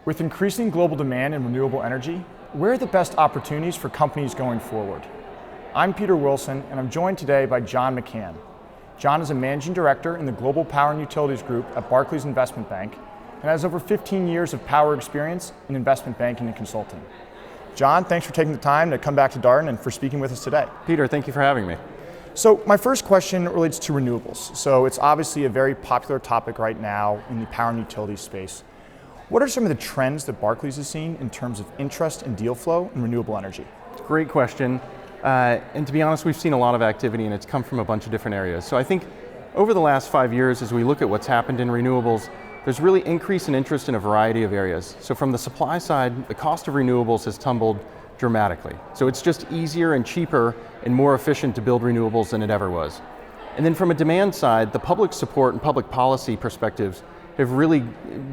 With increasing global demand in renewable energy, where are the best opportunities for companies going forward? I'm Peter Wilson, and I'm joined today by John McCann. John is a managing director in the Global Power and Utilities Group at Barclays Investment Bank and has over 15 years of power experience in investment banking and consulting. John, thanks for taking the time to come back to Darden and for speaking with us today. Peter, thank you for having me. So my first question relates to renewables. So it's obviously a very popular topic right now in the power and utilities space. What are some of the trends that Barclays is seeing in terms of interest and deal flow in renewable energy? Great question. And to be honest, we've seen a lot of activity and it's come from a bunch of different areas. So I think over the last 5 years, as we look at what's happened in renewables, there's really increase in interest in a variety of areas. So from the supply side, the cost of renewables has tumbled dramatically. So it's just easier and cheaper and more efficient to build renewables than it ever was. And then from a demand side, the public support and public policy perspectives have really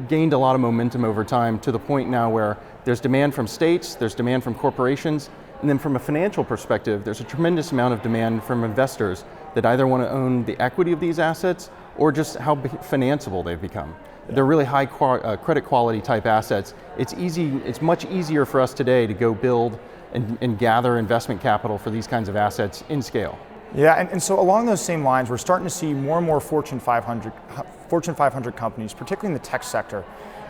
gained a lot of momentum over time to the point now where there's demand from states, there's demand from corporations, and then from a financial perspective, there's a tremendous amount of demand from investors that either want to own the equity of these assets or just how financeable they've become. They're really high credit quality type assets. It's much easier for us today to go build and gather investment capital for these kinds of assets in scale. Yeah, and so along those same lines, we're starting to see more and more Fortune 500 companies, particularly in the tech sector,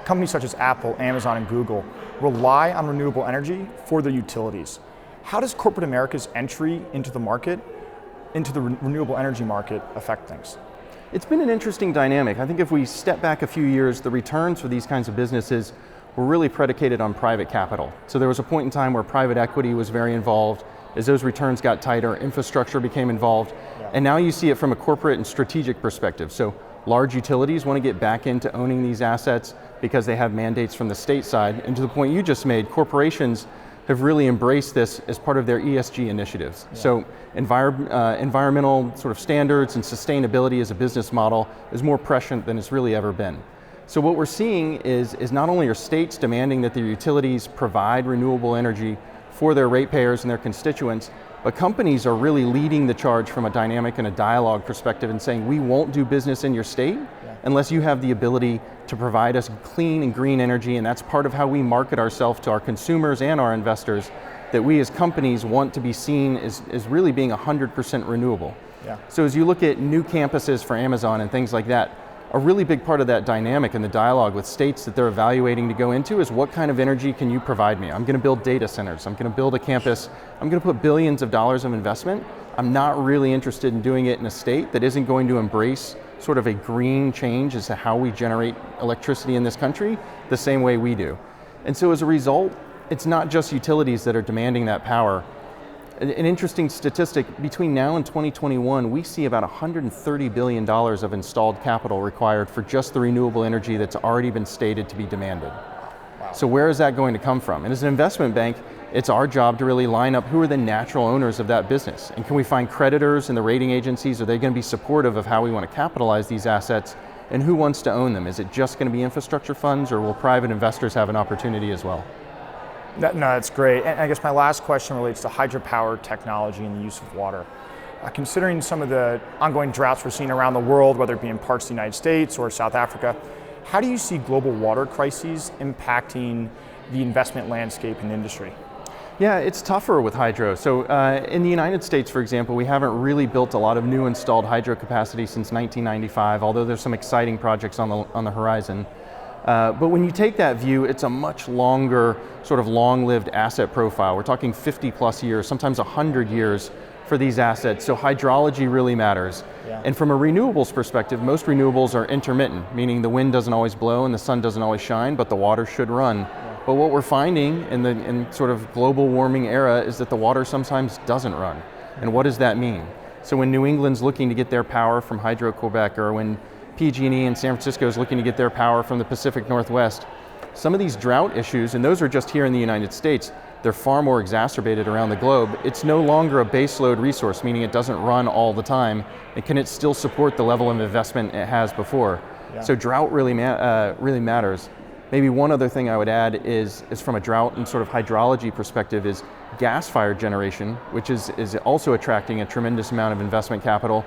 companies such as Apple, Amazon, and Google, rely on renewable energy for their utilities. How does corporate America's entry into the market, into the renewable energy market, affect things? It's been an interesting dynamic. I think if we step back a few years, the returns for these kinds of businesses were really predicated on private capital. So there was a point in time where private equity was very involved. As those returns got tighter, infrastructure became involved. Yeah. And now you see it from a corporate and strategic perspective. So large utilities want to get back into owning these assets because they have mandates from the state side. And to the point you just made, corporations have really embraced this as part of their ESG initiatives. Yeah. So environmental sort of standards and sustainability as a business model is more prescient than it's really ever been. So what we're seeing is not only are states demanding that their utilities provide renewable energy for their ratepayers and their constituents, but companies are really leading the charge from a dynamic and a dialogue perspective and saying, we won't do business in your state unless you have the ability to provide us clean and green energy, and that's part of how we market ourselves to our consumers and our investors, that we as companies want to be seen as really being 100% renewable. Yeah. So as you look at new campuses for Amazon and things like that, a really big part of that dynamic and the dialogue with states that they're evaluating to go into is what kind of energy can you provide me? I'm going to build data centers, I'm going to build a campus, I'm going to put billions of dollars of investment. I'm not really interested in doing it in a state that isn't going to embrace sort of a green change as to how we generate electricity in this country the same way we do. And so as a result, it's not just utilities that are demanding that power. An interesting statistic, between now and 2021, we see about $130 billion of installed capital required for just the renewable energy that's already been stated to be demanded. Wow. So where is that going to come from? And as an investment bank, it's our job to really line up who are the natural owners of that business. And can we find creditors and the rating agencies? Are they going to be supportive of how we want to capitalize these assets? And who wants to own them? Is it just going to be infrastructure funds, or will private investors have an opportunity as well? No, that's great. And I guess my last question relates to hydropower technology and the use of water. Considering some of the ongoing droughts we're seeing around the world, whether it be in parts of the United States or South Africa, how do you see global water crises impacting the investment landscape in the industry? Yeah, it's tougher with hydro. So in the United States, for example, we haven't really built a lot of new installed hydro capacity since 1995, although there's some exciting projects on the horizon. But when you take that view, it's a much longer, sort of long-lived asset profile. We're talking 50 plus years, sometimes 100 years for these assets. So hydrology really matters. Yeah. And from a renewables perspective, most renewables are intermittent, meaning the wind doesn't always blow and the sun doesn't always shine, but the water should run. Yeah. But what we're finding in sort of global warming era is that the water sometimes doesn't run. And what does that mean? So when New England's looking to get their power from Hydro-Quebec, or when PG&E in San Francisco is looking to get their power from the Pacific Northwest, some of these drought issues, and those are just here in the United States, they're far more exacerbated around the globe. It's no longer a baseload resource, meaning it doesn't run all the time, and can it still support the level of investment it has before? Yeah. So drought really matters. Maybe one other thing I would add is from a drought and sort of hydrology perspective is gas-fired generation, which is also attracting a tremendous amount of investment capital.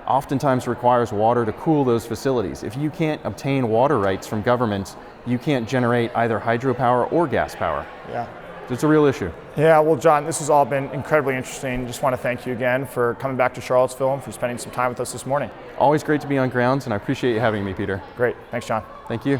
oftentimes requires water to cool those facilities. If you can't obtain water rights from governments, you can't generate either hydropower or gas power. Yeah. It's a real issue. Yeah, well, John, this has all been incredibly interesting. Just want to thank you again for coming back to Charlottesville and for spending some time with us this morning. Always great to be on grounds, and I appreciate you having me, Peter. Great. Thanks, John. Thank you.